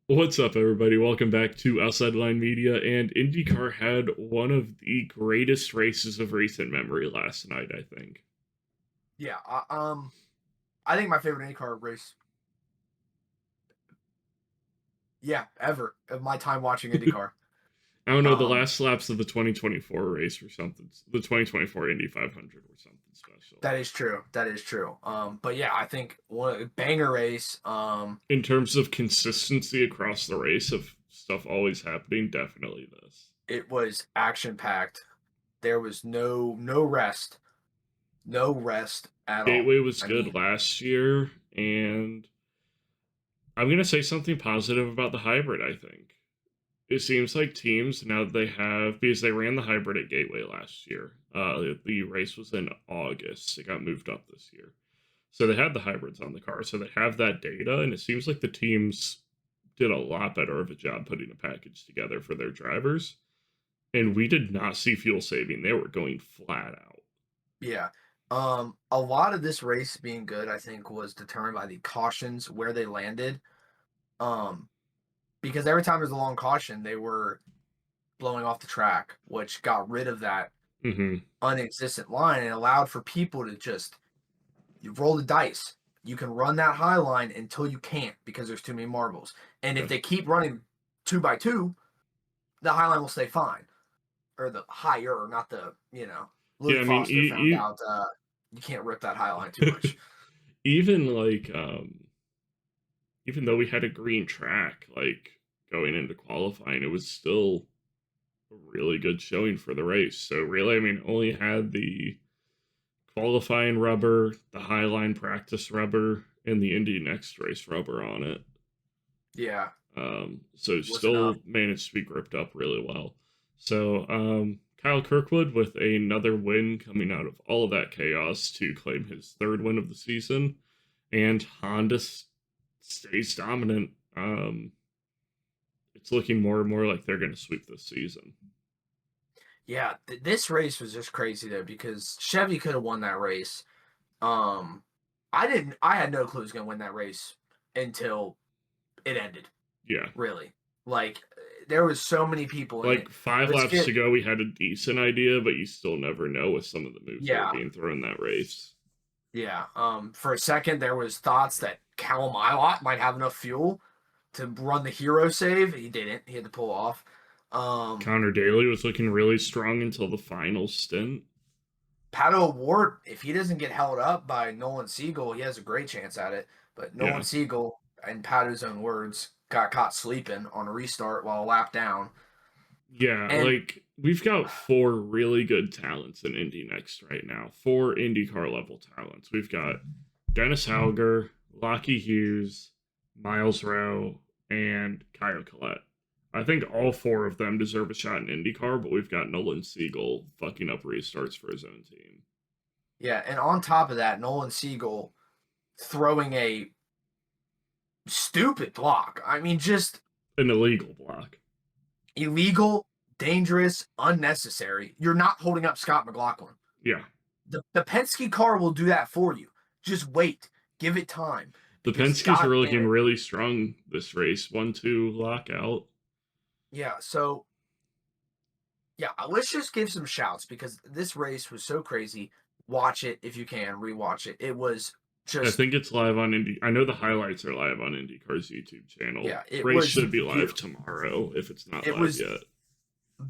What's up, everybody? Welcome back to Outside Line Media. And IndyCar had one of the greatest races of recent memory last night, I think. Yeah, I think my favorite IndyCar race, ever of my time watching IndyCar. I don't know, the Um, last laps of the 2024 race or something, the 2024 Indy 500 or something special. that is true. That is true. But yeah, I think one banger race. In terms of consistency across the race of stuff always happening, definitely this. It was action packed. There was no rest, no rest at all. Gateway was I good mean, last year, and I'm going to say something positive about the hybrid, I think. It seems like teams now that they have, because they ran the hybrid at Gateway last year. The race was in August. It got moved up this year, so they had the hybrids on the car. So they have that data, and it seems like the teams did a lot better of a job putting a package together for their drivers. And we did not see fuel saving; they were going flat out. yeah. A lot of this race being good, I think, was determined by the cautions where they landed. Um, because every time there's a long caution, they were blowing off the track, which got rid of that Mm-hmm. unexistent line and allowed for people to just you roll the dice. You can run that high line until you can't because there's too many marbles. And if Yeah, they keep running 2x2, the high line will stay fine. Or the higher, not the, yeah. Louis I mean, Foster found out you can't rip that high line too much. even like even though we had a green track, like going into qualifying, it was still a really good showing for the race. So really, I mean, only had the qualifying rubber, the Highline practice rubber, and the Indy Next race rubber on it. Yeah, So was enough. still managed to be gripped up really well. So Kyle Kirkwood with another win coming out of all of that chaos to claim his third win of the season, and Honda stays dominant. It's looking more and more like they're going to sweep this season. Yeah, this race was just crazy though because Chevy could have won that race. Um, I didn't. I had no clue who was going to win that race until it ended. Yeah. Really, like there was so many people in Like it. five Let's laps get to go, we had a decent idea, but you still never know with some of the moves that are yeah, being thrown that race. yeah. For a second, there was thoughts that Callum Ilott might have enough fuel to run the hero save. He didn't. He had to pull off. Um, Connor Daly was looking really strong until the final stint. Pato Ward, if he doesn't get held up by Nolan Siegel, he has a great chance at it. But Nolan Yeah. Siegel, in Pato's own words, got caught sleeping on a restart while a lap down. Yeah, And like we've got four really good talents in Indy Next right now. Four IndyCar level talents. We've got Dennis Hauger, Lockie Hughes, Miles Rowe, and Kyle Collette. I think all four of them deserve a shot in IndyCar, but we've got Nolan Siegel fucking up restarts for his own team. yeah, and on top of that, Nolan Siegel throwing a stupid block. I mean, just An illegal block. illegal, dangerous, unnecessary. You're not holding up Scott McLaughlin. Yeah. The Penske car will do that for you. Just wait. Give it time. The Because Penskes God were damn looking it. really strong this race. 1-2 lockout. Yeah, so yeah, let's just give some shouts because this race was so crazy. Watch it if you can, rewatch it. It was I just think it's live on Indy. I know the highlights are live on IndyCar's YouTube channel. yeah, it Race was should be live beautiful. tomorrow if it's not It live was yet.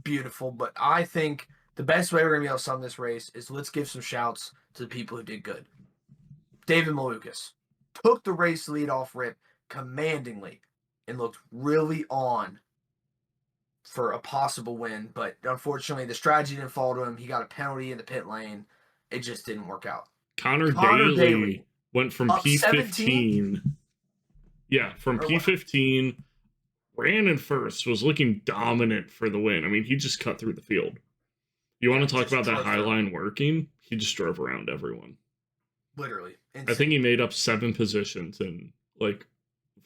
beautiful, but I think the best way we're gonna be able to sum this race is let's give some shouts to the people who did good. David Malukas took the race lead off rip commandingly and looked really on for a possible win, but unfortunately the strategy didn't fall to him. He got a penalty in the pit lane. It just didn't work out. Connor Connor Daly Daly went from up 17 P15. Yeah, from or what? P15, ran in first, was looking dominant for the win. I mean, he just cut through the field. You Yeah, want to talk just about that drove high through. line working? He just drove around everyone. Literally I think insane. he made up 7 positions in like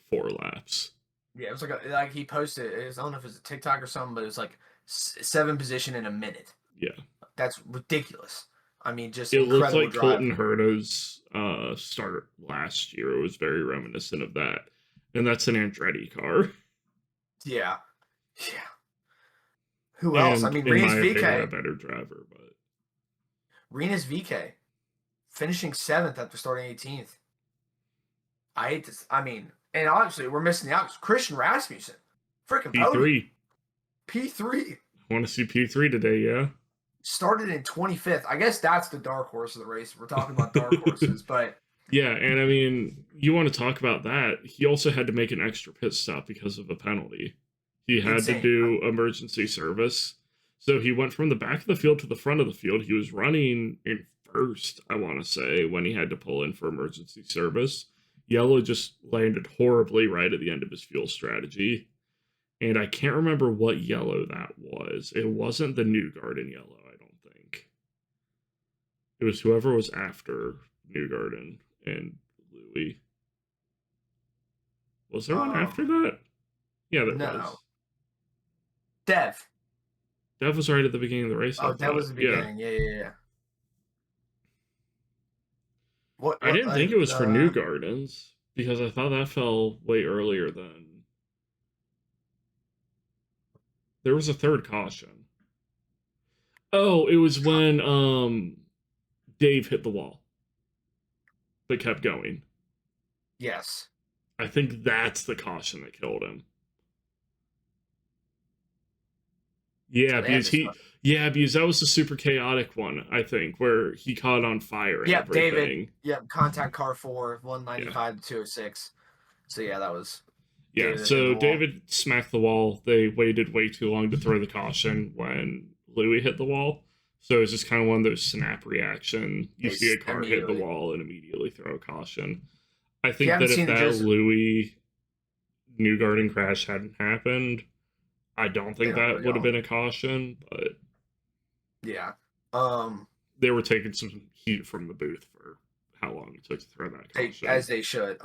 4 laps. Yeah, it was like he posted. I don't know if it was a TikTok or something, but it was like 7 position in a minute. Yeah. That's ridiculous. I mean, just It looked incredible like Colton driving. Herta's start last year. It was very reminiscent of that. And that's an Andretti car. Yeah. Yeah. Who else? I And mean, in Rinus my opinion, a VK. better driver. But Rinus VK finishing 7th after starting 18th. I hate this. I mean, and obviously we're missing the obvious. Christian Rasmussen, freaking podium, P3, P3 I want to see P3 today. Yeah. started in 25th. I guess that's the dark horse of the race. We're talking about dark horses, but Yeah, and I mean, you want to talk about that. He also had to make an extra pit stop because of a penalty. He had to insane. do emergency service. So he went from the back of the field to the front of the field. He was running in first, I want to say, when he had to pull in for emergency service. Yellow just landed horribly right at the end of his fuel strategy. And I can't remember what yellow that was. It wasn't the Newgarden yellow, I don't think. It was whoever was after Newgarden and Louis. Was there one after that? Yeah, there No. was. Dev. Dev was right at the beginning of the race. Oh, that was the beginning. Yeah. What? I didn't think it was for Newgardens because I thought that fell way earlier than. There was a third caution. Oh, it was when Dave hit the wall. But kept going. Yes. I think that's the caution that killed him. Yeah, because that was the super chaotic one, I think, where he caught on fire and everything. David. Yep, contact car 4, 195 to 206. So yeah, that was. Yeah, so David smacked the wall. They waited way too long to throw the caution when Louis hit the wall. So it was just kind of one of those snap reaction. You see a car hit the wall and immediately throw a caution. I think that if that Louis Newgarden crash hadn't happened, I don't think that would have been a caution, but yeah. They were taking some heat from the booth for how long it took to throw that caution. As they should.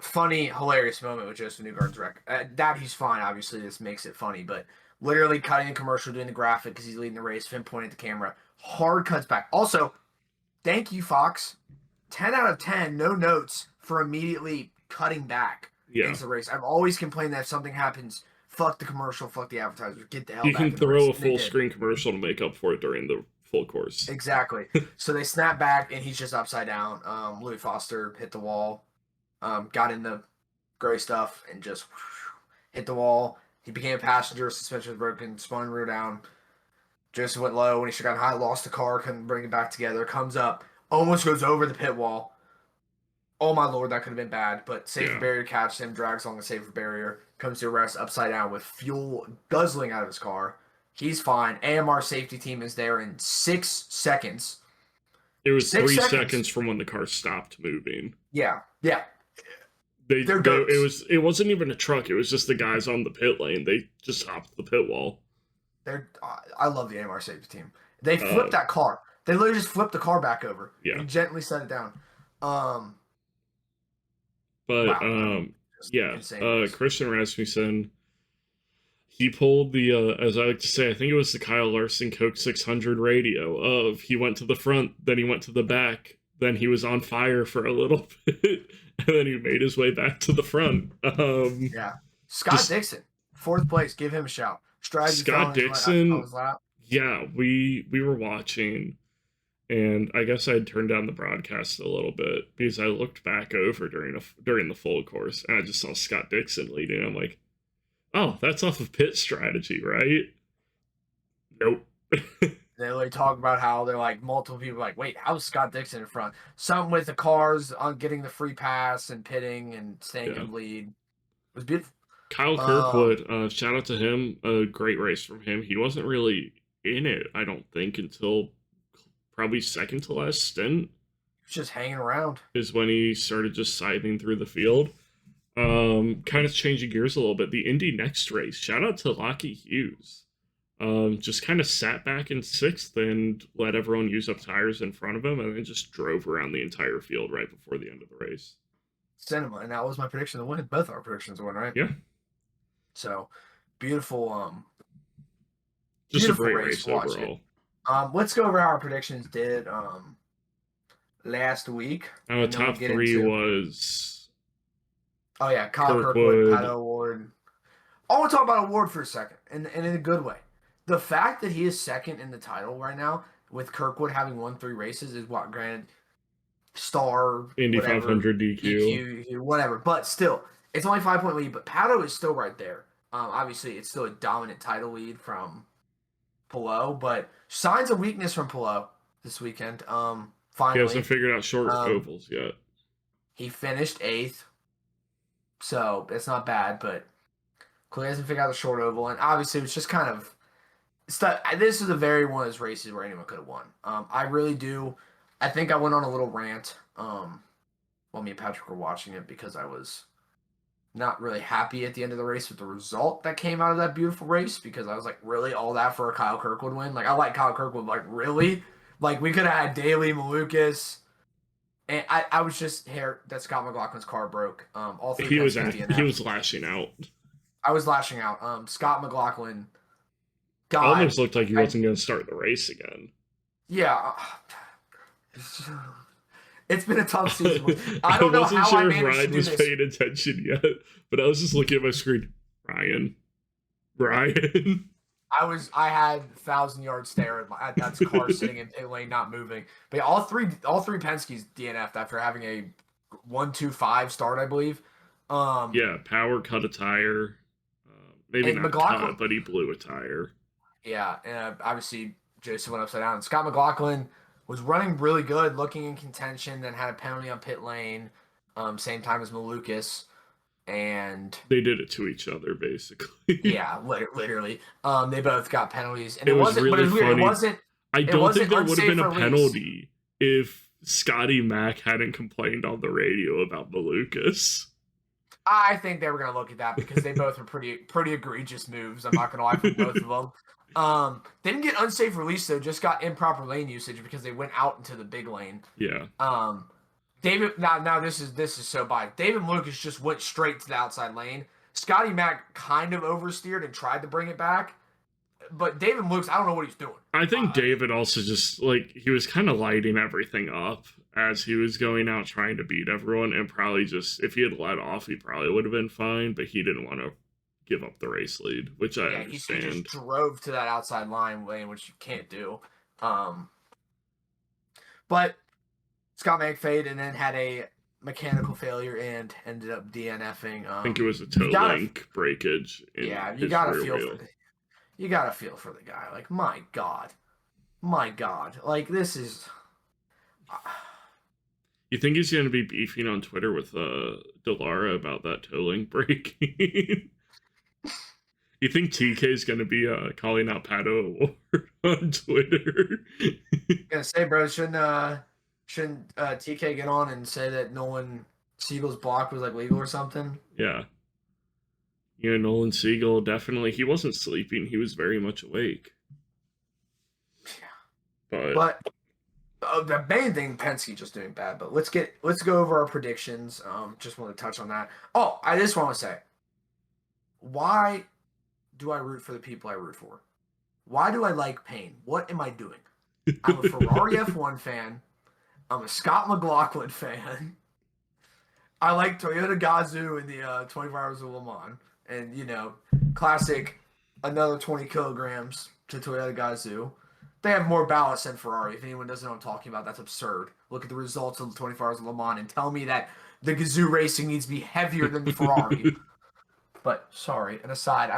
Funny, hilarious moment with Joseph Newgarden's wreck. That he's fine, obviously, this makes it funny, but literally cutting the commercial, doing the graphic because he's leading the race, Finn pointing at the camera, hard cuts back. Also, thank you, Fox. 10 out of 10, no notes for immediately cutting back into the race. I've always complained that if something happens, fuck the commercial, fuck the advertisers, get the hell back. You can throw a full screen commercial to make up for it during the full course. Exactly. So they snap back, and he's just upside down. Louis Foster hit the wall, got in the gray stuff, and just hit the wall. He became a passenger, suspension was broken, spun rear down. Joseph went low when he should have gotten high, lost the car, couldn't bring it back together, comes up, almost goes over the pit wall. Oh my lord, that could have been bad, but safety barrier catches him, drags along the safety barrier, comes to arrest upside down with fuel guzzling out of his car. He's fine. AMR safety team is there in 6 seconds. It was 3 seconds from when the car stopped moving. Yeah. It wasn't even a truck. It was just the guys on the pit lane. They just hopped the pit wall. I love the AMR safety team. They flipped that car. They literally just flipped the car back over and gently set it down. Christian Rasmussen, he pulled the, as I like to say, I think it was the Kyle Larson Coke 600 radio of he went to the front, then he went to the back, then he was on fire for a little bit, and then he made his way back to the front. Scott Dixon, 4th place, give him a shout. Scott Dixon, we were watching, and I guess I had turned down the broadcast a little bit because I looked back over during the full course, and I just saw Scott Dixon leading. I'm like, oh, that's off of pit strategy, right? Nope. They like talk about how they're like multiple people like, wait, how's Scott Dixon in front? Some with the cars on getting the free pass and pitting and staying in lead. It was beautiful. Kyle Kirkwood, shout out to him. A great race from him. He wasn't really in it, I don't think, until probably second to last stint. Just hanging around. Is when he started just scything through the field. Kind of changing gears a little bit. The Indy Next race. Shout out to Lockie Hughes. Just kind of sat back in 6th and let everyone use up tires in front of him, and then just drove around the entire field right before the end of the race. Cinema, and that was my prediction to win. Both our predictions won, right? Yeah. So beautiful. Just beautiful a great race overall. Let's go over how our predictions did last week. Top 3 was. Oh yeah, Kyle Kirkwood, Palou Award. I want to talk about Award for a second, and in a good way. The fact that he is second in the title right now, with Kirkwood having won 3 races, is what, granted, star, Indy whatever, 500 DQ. DQ, whatever. But still, it's only 5-point lead. But Palou is still right there. Obviously, it's still a dominant title lead from Palou, but signs of weakness from Palou this weekend. Finally, He hasn't figured out short ovals yet. He finished 8th, so it's not bad, but clearly hasn't figured out the short oval. And obviously, it was just kind of this is a very one of those races where anyone could have won. I really do. I think I went on a little rant while me and Patrick were watching it because I was not really happy at the end of the race with the result that came out of that beautiful race, because I was like, really, all that for a Kyle Kirkwood win? Like, I like Kyle Kirkwood, like, really? Like, we could have had Daly, Malukas, and I was just here that Scott McLaughlin's car broke. All 3 he was lashing out. I was lashing out. Scott McLaughlin. God, almost looked like he wasn't going to start the race again. Yeah. It's been a tough season. I don't know how sure I managed Ryan to do was this. paying attention yet, but I was just looking at my screen. Ryan. I had 1,000-yard stare at that car sitting in pit lane, not moving. But yeah, all three Penske's DNF'd after having a 1-2-5 start, I believe. Yeah, Power cut a tire. Maybe not cut, but he blew a tire. Yeah, and obviously Jason went upside down. Scott McLaughlin was running really good, looking in contention, then had a penalty on pit lane, same time as Malukas. And they did it to each other, basically. Yeah, literally. They both got penalties, and it wasn't. Really, but it was funny. It wasn't. I don't think there would have been a penalty if Scotty Mack hadn't complained on the radio about Malukas. I think they were going to look at that because they both were pretty egregious moves. I'm not going to lie for both of them. They didn't get unsafe release though; just got improper lane usage because they went out into the big lane. Yeah. David, now this is so bad. David Lucas just went straight to the outside lane. Scotty Mack kind of oversteered and tried to bring it back, but David Lucas, I don't know what he's doing. I think David also just he was kind of lighting everything up as he was going out trying to beat everyone, and probably just if he had let off, he probably would have been fine, but he didn't want to give up the race lead, which I understand. He just drove to that outside line lane, which you can't do. But Scott McFade and then had a mechanical failure and ended up DNFing. I think it was a toe link breakage. Yeah, you gotta feel for the guy. Like, my God, like this is. You think he's going to be beefing on Twitter with Delara about that toe link breaking? You think TK is going to be calling out Pato Award on Twitter? Gonna say, bro, shouldn't TK get on and say that Nolan Siegel's block was like legal or something? Yeah. You know, Nolan Siegel definitely, he wasn't sleeping. He was very much awake. Yeah. But the main thing, Penske just doing bad. But let's go over our predictions. Just want to touch on that. Oh, I just want to say, why do I root for the people I root for? Why do I like pain? What am I doing? I'm a Ferrari F1 fan. I'm a Scott McLaughlin fan. I like Toyota Gazoo in the 24 Hours of Le Mans. And, classic, another 20 kilograms to Toyota Gazoo. They have more ballast than Ferrari. If anyone doesn't know what I'm talking about, that's absurd. Look at the results of the 24 Hours of Le Mans and tell me that the Gazoo racing needs to be heavier than the Ferrari. But, sorry, an aside,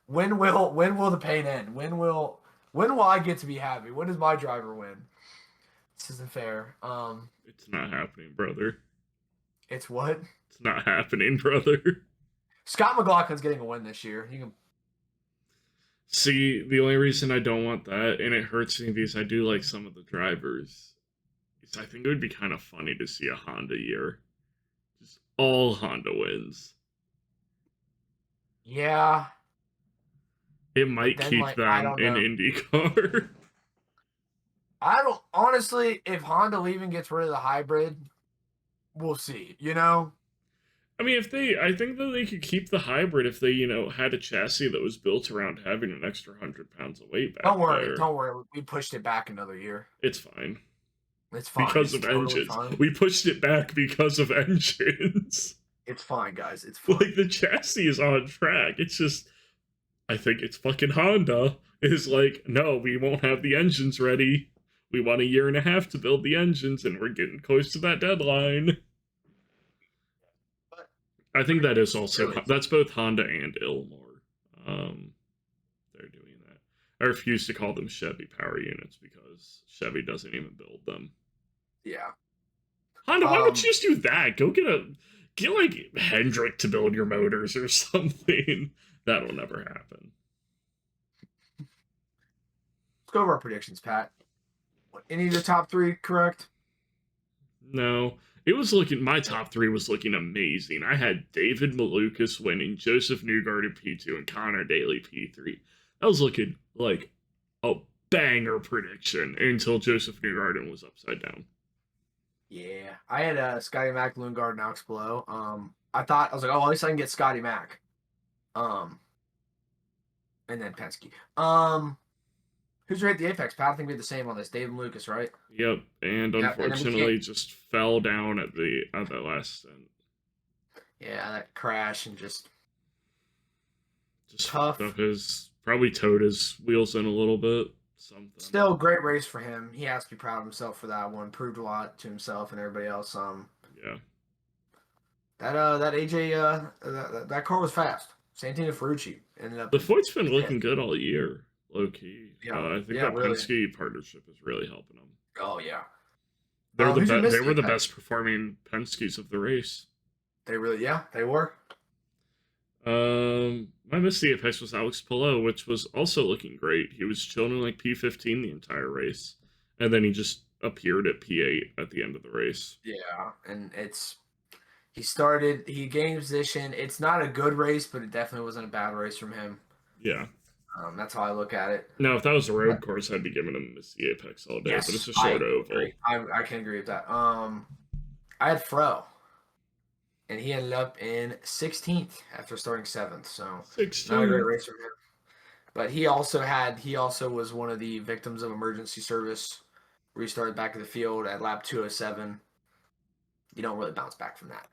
when will the pain end? When will I get to be happy? When does my driver win? This isn't fair. It's not happening, brother. It's what? It's not happening, brother. Scott McLaughlin's getting a win this year. You can see the only reason I don't want that, and it hurts me because I do like some of the drivers. Is I think it would be kind of funny to see a Honda year, just all Honda wins. Yeah. It might keep them in IndyCar. I don't honestly. If Honda even gets rid of the hybrid, we'll see. I mean, I think that they could keep the hybrid if they, had a chassis that was built around having an extra 100 pounds of weight back. Don't worry. We pushed it back another year. It's fine. It's fine because of engines. Fine. We pushed it back because of engines. It's fine, guys. It's Like fine. the chassis is on track. It's just I think it's fucking Honda is like, no, we won't have the engines ready. We want a year and a half to build the engines, and we're getting close to that deadline. But I think that is also really, that's both Honda and Ilmor. Um, they're doing that. I refuse to call them Chevy power units because Chevy doesn't even build them. yeah. Honda, why don't Um, you just do that? Get like Hendrick to build your motors or something. That'll never happen. let's go over our predictions, Pat. Any of the top three correct? No, it was looking. My top three was looking amazing. I had David Malukas winning, Joseph Newgarden P2, and Connor Daly P3. That was looking like a banger prediction until Joseph Newgarden was upside down. Yeah, I had Scotty Mack, Lundgaard, and Alex Below. I was like, oh, at least I can get Scotty Mack. Um, and then Penske. Who's right at the apex? Pat, I think we had the same on this. Dave and Lucas, right? Yep, and Yeah, and then we can't. unfortunately, just fell down at the last stint. Yeah, that crash and just Just fucked tough. up his. Probably towed his wheels in a little bit. Something. Still, great race for him. He has to be proud of himself for that one. Proved a lot to himself and everybody else. Yeah. That AJ that car was fast. Santino Ferrucci ended up The in Foyt's been fifth. looking good all year, low key. Yeah, I think yeah, that really. Penske partnership is really helping them. Oh yeah. They're Who's your They missed were the apex? best performing Penske's of the race. They really, yeah, they were. My Misty Apex was Alex Palou, which was also looking great. He was chilling in like P15 the entire race, and then he just appeared at P8 at the end of the race. Yeah, and he gained position. It's not a good race, but it definitely wasn't a bad race from him. Yeah. That's how I look at it. Now, if that was a road But course, I'd be giving him Misty Apex all day, but it's yes, a I short oval. agree. I can agree with that. I had Fro, and he ended up in 16th after starting 7th. So not a great 16. race from him. But he also was one of the victims of emergency service. Restarted back to the field at lap 207. You don't really bounce back from that.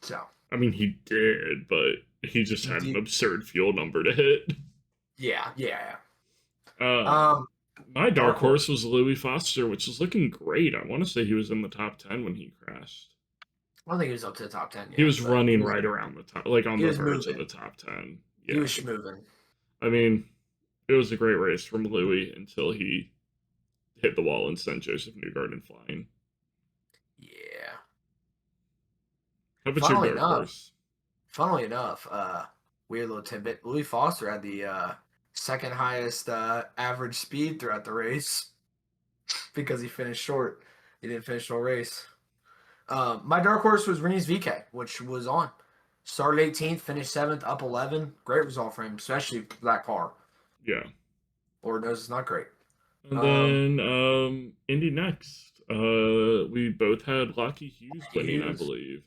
So I mean, he did, but he just he had an did, absurd fuel number to hit. yeah. Um, Um, my dark Dark horse Horse. was Louis Foster, which was looking great. I want to say he was in the top 10 when he crashed. I don't think he was up to the top 10 He yet, was but running right around the top, like on he the was verge of moving. the top 10. He Yeah. was moving. I mean, it was a great race from Louis until he hit the wall and sent Joseph Newgarden flying. Yeah. How about your Funnily dark enough, horse? funnily enough, weird little tidbit. Louis Foster had the second highest average speed throughout the race because he finished short. He didn't finish the whole race. My dark horse was Rennie's VK, which was on. Started 18th, finished 7th, up 11. Great result for him, especially for that car. Yeah. Lord knows it's not great. And then Indy next. We both had Lockie Hughes winning, I Hughes. believe.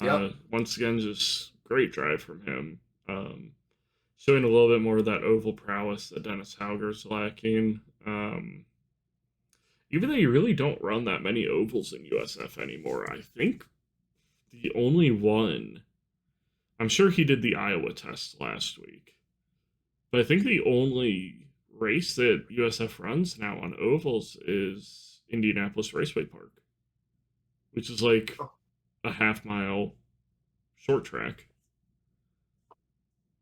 Yep. Once again, just great drive from him. Showing a little bit more of that oval prowess that Dennis Hauger's lacking. Even though you really don't run that many ovals in USF anymore, I think the only one. I'm sure he did the Iowa test last week, but I think the only race that USF runs now on ovals is Indianapolis Raceway Park, which is like a half-mile short track.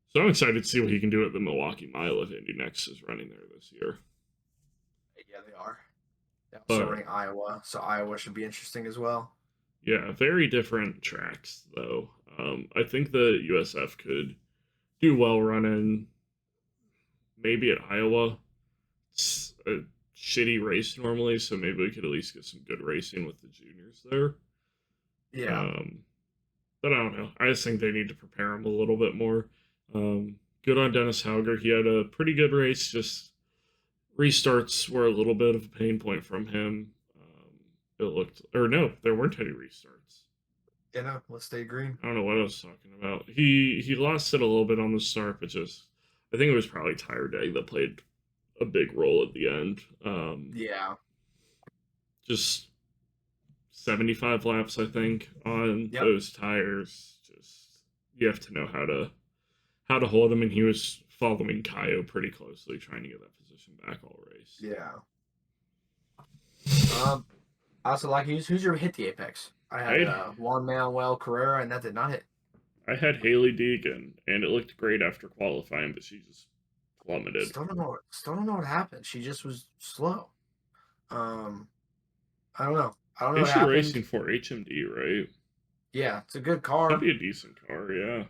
So I'm excited to see what he can do at the Milwaukee Mile if Indy Next is running there this year. Yeah, they are. They're also But running Iowa, so Iowa should be interesting as well. yeah, very different tracks though. I think the USF could do well running maybe at Iowa. It's a shitty race normally, so maybe we could at least get some good racing with the juniors there. Yeah. Um, but I don't know. I just think they need to prepare him a little bit more. Good on Dennis Hauger. He had a pretty good race. Just restarts were a little bit of a pain point from him. It looked, or no, there weren't any restarts. Let's stay green. I don't know what I was talking about. He lost it a little bit on the start, but just I think it was probably tire drag that played a big role at the end. Yeah. Just 75 laps, I think, on Yep. those tires. Just you have to know how to hold him, and he was following Kaio pretty closely, trying to get that position back all race. Yeah. I also like who's your hit the apex? I had Juan Manuel Carrera, and that did not hit. I had Haley Deegan, and it looked great after qualifying, but she just plummeted. Still don't know what happened. She just was slow. I don't know. I don't know what She's happened. racing for HMD, right? Yeah, it's a good car. That'd be a decent car, yeah.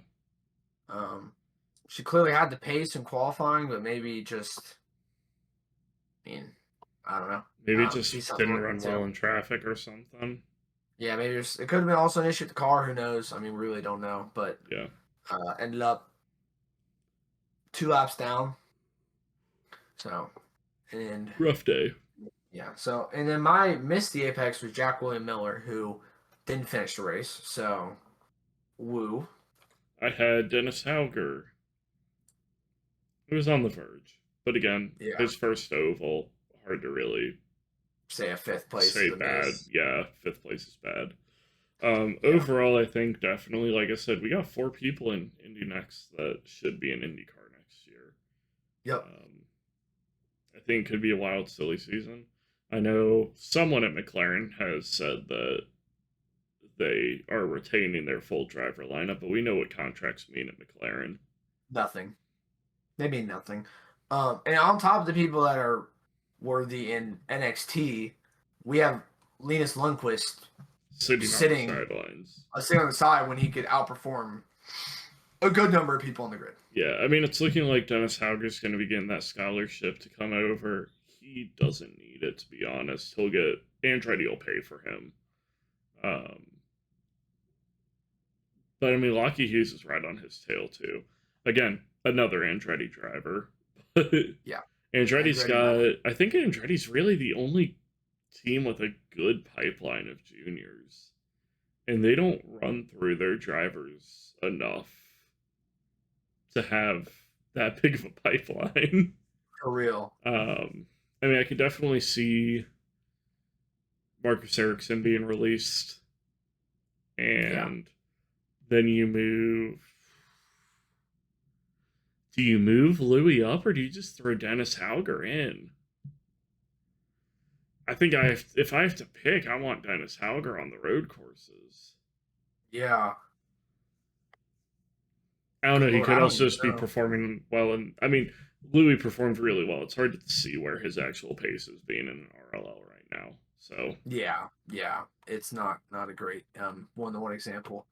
She clearly had the pace in qualifying, but maybe just, I don't know. Maybe it just didn't run well in traffic or something. Yeah, maybe it could have been also an issue with the car. Who knows? We really don't know. But yeah, ended up 2 laps down. So, and rough day. Yeah. So, and then my missed the apex was Jack William Miller, who didn't finish the race. So, woo. I had Dennis Hauger. It was on the verge, but again, his first oval, hard to really say a 5th place. Say bad. Yeah, 5th place is bad. Overall, I think definitely, like I said, we got 4 people in Indy Next that should be in IndyCar next year. Yep. I think it could be a wild, silly season. I know someone at McLaren has said that they are retaining their full driver lineup, but we know what contracts mean at McLaren. Nothing. They mean nothing. And on top of the people that are worthy in NXT, we have Linus Lundqvist sitting on the sidelines. Sitting on the side when he could outperform a good number of people on the grid. Yeah, I mean, it's looking like Dennis Hauger's going to be getting that scholarship to come over. He doesn't need it, to be honest. He'll get Andretti will pay for him. But I mean, Lockie Hughes is right on his tail too. Again, another Andretti driver. Yeah. Andretti's got. I think Andretti's really the only team with a good pipeline of juniors, and they don't run through their drivers enough to have that big of a pipeline. For real. I mean, I could definitely see Marcus Ericsson being released, and then you move. Do you move Louis up, or do you just throw Dennis Hauger in? I think if I have to pick, I want Dennis Hauger on the road courses. Yeah. I don't know. He could also just be performing well, and I mean, Louis performed really well. It's hard to see where his actual pace is being in an RLL right now. So yeah, it's not a great one-to-one example.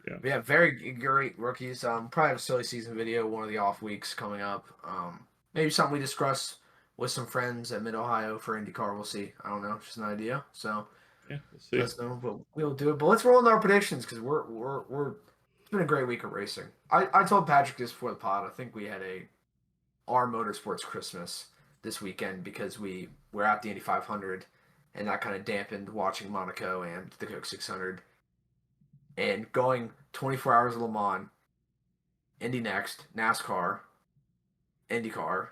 Yeah, we have very great rookies. Probably have a silly season video, one of the off weeks coming up. Maybe something we discuss with some friends at Mid Ohio for IndyCar. We'll see. I don't know, just an idea. So yeah, we'll see. Let us know, but we'll do it. But let's roll into our predictions because we're. It's been a great week of racing. I told Patrick this before the pod. I think we had our motorsports Christmas this weekend because we were at the Indy 500, and that kind of dampened watching Monaco and the Coke 600. And going 24 hours of Le Mans, Indy Next, NASCAR, IndyCar.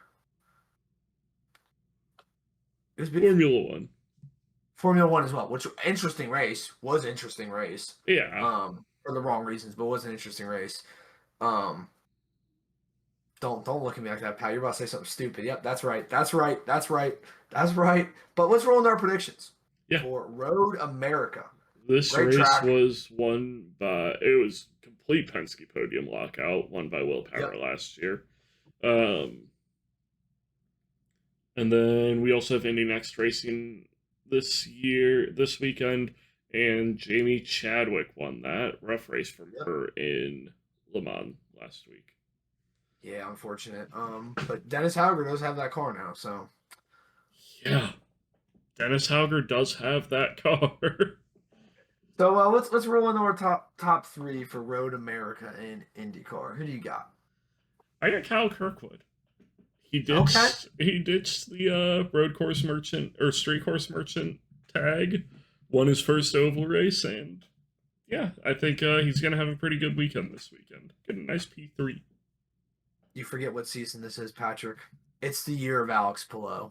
It was Formula One. Formula One as well, which was interesting race. Yeah. For the wrong reasons, but was an interesting race. Don't look at me like that, pal. You're about to say something stupid. Yep, that's right. But let's roll into our predictions. Yeah. For Road America. This race was won by, it was complete Penske podium lockout, won by Will Power last year. And then we also have Indy Next racing this weekend, and Jamie Chadwick won that. Rough race from her in Le Mans last week. Yeah, unfortunate. But Dennis Hauger does have that car now, so. Yeah, Dennis Hauger does have that car. So let's roll into our top 3 for Road America and IndyCar. Who do you got? I got Kyle Kirkwood. He ditched the road course merchant or street course merchant tag, won his first oval race, and yeah, I think he's gonna have a pretty good weekend this weekend. Get a nice P3. You forget what season this is, Patrick. It's the year of Alex Palou.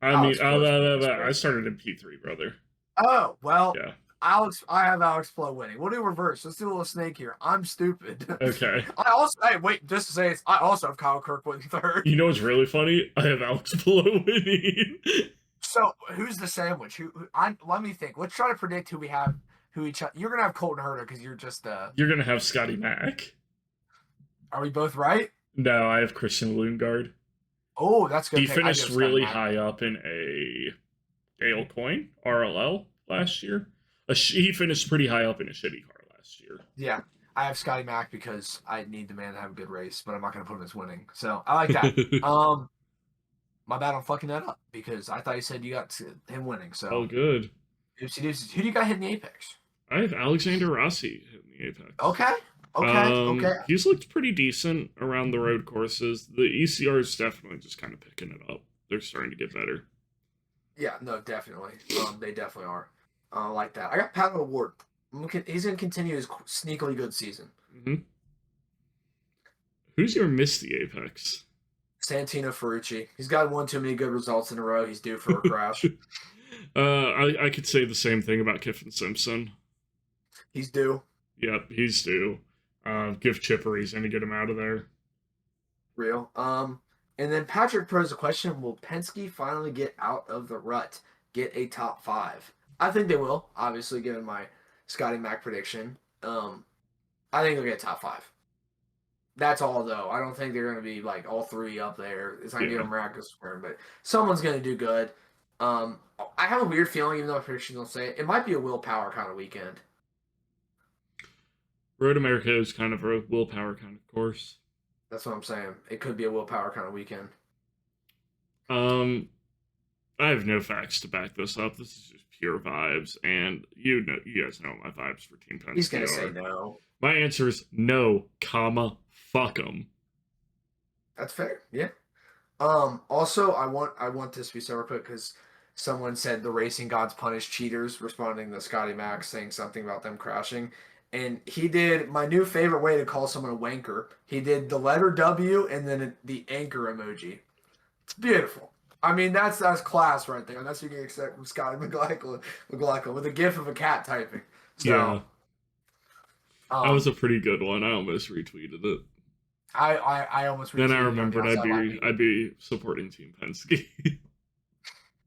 I mean, I started in P3, brother. Oh, well, yeah. I have Alex Palou winning. We'll do reverse. Let's do a little snake here. I'm stupid. Okay. I also hey wait, just to say this, I also have Kyle Kirkwood in third. You know what's really funny? I have Alex Palou winning. So who's the sandwich? Let me think. Let's try to predict who we have. You're gonna have Colton Herta because you're just You're gonna have Scotty Mack. Are we both right? No, I have Christian Lundgaard. Oh, that's good. He pick. finished really high up in a Gale Coin RLL last year. He finished pretty high up in a shitty car last year. Yeah, I have Scotty Mack because I need the man to have a good race, but I'm not going to put him as winning. So I like that. My bad on fucking that up because I thought you said you got him winning. So oh, good. Oopsie doopsies. Who do you got hitting the apex? I have Alexander Rossi hitting the apex. Okay. He's looked pretty decent around the road courses. The ECR is definitely just kind of picking it up. They're starting to get better. Yeah, no, definitely. They definitely are. I like that. I got Palou Ward. He's going to continue his sneakily good season. Mm-hmm. Who's your miss the apex? Santino Ferrucci. He's got one too many good results in a row. He's due for a crash. I could say the same thing about Kiffin Simpson. He's due. Yep, he's due. Give Chipper reason to get him out of there. Real. And then Patrick posed a question: will Penske finally get out of the rut? Get a top 5? I think they will. Obviously, given my Scotty Mack prediction. I think they'll get top 5. That's all, though. I don't think they're going to be like all 3 up there. It's not going to be a miraculous square, but someone's going to do good. I have a weird feeling, even though my predictions don't say it, it might be a willpower kind of weekend. Road America is kind of a willpower kind of course. That's what I'm saying. It could be a willpower kind of weekend. I have no facts to back this up. This is just pure vibes, and you guys know my vibes for Team Penske. He's gonna say no. My answer is no, fuck them. That's fair. Yeah. Also, I want this to be so quick because someone said the racing gods punish cheaters, responding to Scotty Mack saying something about them crashing. And he did my new favorite way to call someone a wanker. He did the letter W and then the anchor emoji. It's beautiful. I mean, that's class right there. That's what you can expect from Scotty McLaughlin with a gif of a cat typing. So, yeah. That was a pretty good one. I almost retweeted it. I almost retweeted it. Then I remembered I'd be supporting Team Penske.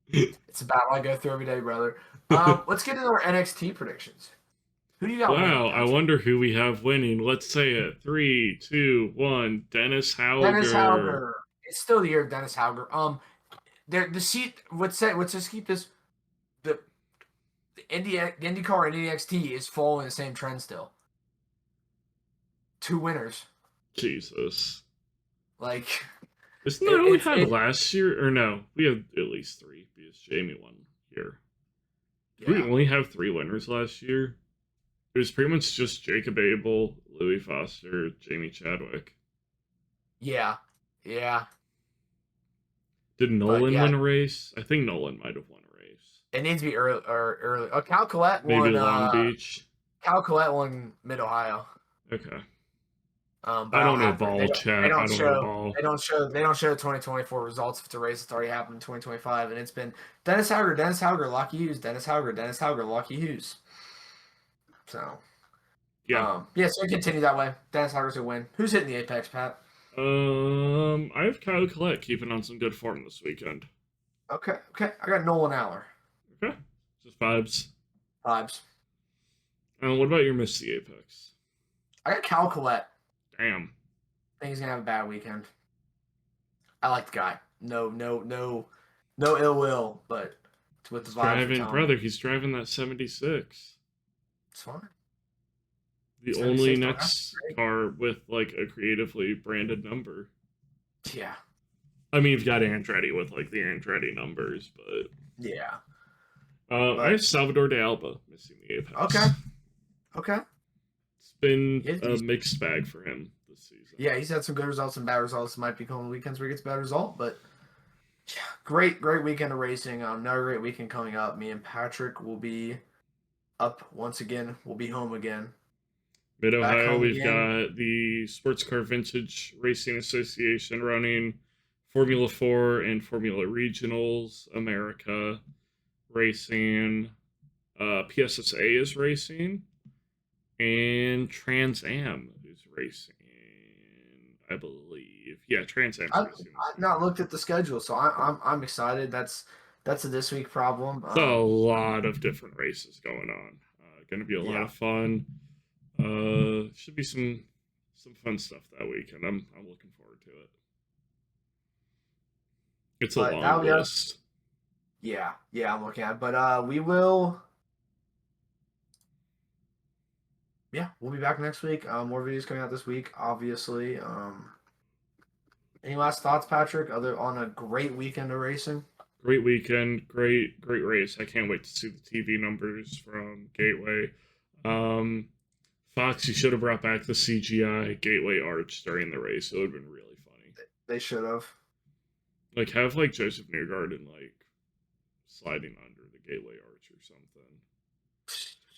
It's a battle I go through every day, brother. Let's get into our NXT predictions. Who do you got? Wow, I wonder who we have winning. Let's say it. 3, 2, 1. Dennis Hauger. Dennis Hauger. It's still the year of Dennis Hauger. The seat. Let's just keep this. The IndyCar and NXT is following the same trend still. 2 winners. Jesus. Like. Isn't that what we had last year? Or no, we had at least 3 because Jamie won here. Did we only have 3 winners last year? It was pretty much just Jacob Abel, Louis Foster, Jamie Chadwick. Yeah. Did Nolan win a race? I think Nolan might have won a race. It needs to be early. Oh, Cal Collette won. Maybe Long Beach. Cal Collette won Mid Ohio. Okay. I don't know ball, Chad. I don't know ball. They don't show the 2024 results if it's a race that's already happened in 2025, and it's been Dennis Hauger, Lockie Hughes, Dennis Hauger, Lockie Hughes. So, so we continue that way. Dennis Hauger's a win. Who's hitting the apex, Pat? I have Kyle Collette keeping on some good form this weekend. Okay. I got Nolan Aller. Okay. Just vibes. And what about your miss the apex? I got Cal Collette. Damn. I think he's gonna have a bad weekend. I like the guy. No ill will, but it's with the vibe. He's driving that 76. It's fine. The only next car with like a creatively branded number. Yeah. I mean, you've got Andretti with like the Andretti numbers, but yeah. I have Salvador de Alba missing the apex. Okay. It's been a mixed bag for him this season. Yeah, he's had some good results and bad results. Might be coming weekends where he gets a bad result, but yeah, great weekend of racing. Another great weekend coming up. Me and Patrick will be up once again. We'll be home again. Mid-Ohio, we've got the Sports Car Vintage Racing Association running Formula 4 and Formula Regionals, America Racing. PSSA is racing, and Trans Am is racing. I believe, yeah, Trans Am's racing this I've not weekend. looked at the schedule, so I'm excited. That's a this week problem. It's a lot of different races going on. Going to be a lot Yeah, of fun. Should be some fun stuff that weekend. I'm looking forward to it. It's a but long that'll be our, list. yeah, I'm looking at it. But we will, yeah, we'll be back next week. More videos coming out this week, obviously. Any last thoughts, Patrick? Other on a great weekend of racing? Great weekend, great race. I can't wait to see the TV numbers from Gateway. Um, Fox, you should have brought back the CGI Gateway Arch during the race. It would have been really funny. They should have. Like have like Joseph Newgarden like sliding under the Gateway Arch or something.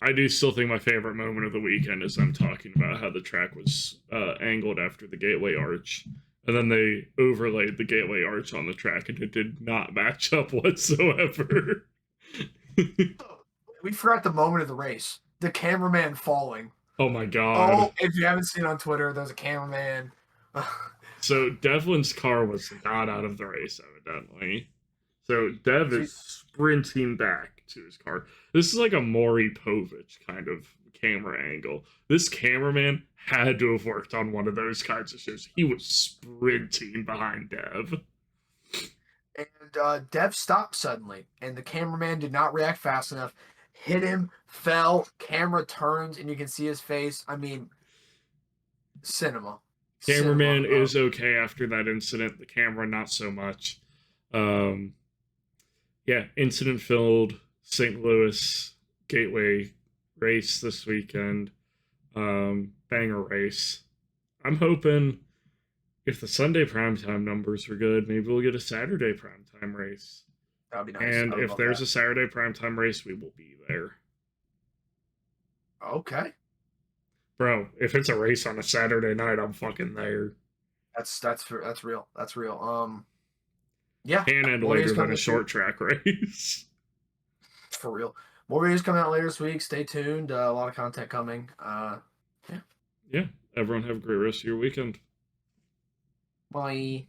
I do still think my favorite moment of the weekend is them talking about how the track was angled after the Gateway Arch, and then they overlaid the Gateway Arch on the track, and it did not match up whatsoever. We forgot the moment of the race. The cameraman falling. Oh my god! Oh, if you haven't seen on Twitter, there's a cameraman. So Devlin's car was not out of the race, evidently. So Dev is sprinting back to his car. This is like a Maury Povich kind of camera angle. This cameraman had to have worked on one of those kinds of shows. He was sprinting behind Dev. And Dev stopped suddenly, and the cameraman did not react fast enough. Hit him, fell, camera turns, and you can see his face. I mean, cinema. Cameraman is okay after that incident. The camera, not so much. Um, yeah, incident filled St. Louis Gateway race this weekend. Banger race. I'm hoping if the Sunday primetime numbers are good, maybe we'll get a Saturday primetime race. That'd be nice. And if there's a Saturday primetime race, we will be there. Okay. Bro, if it's a race on a Saturday night, I'm fucking there. That's real. That's real. Yeah. And end later than a short track race. For real. More videos coming out later this week. Stay tuned. A lot of content coming. Yeah. Yeah. Everyone have a great rest of your weekend. Bye.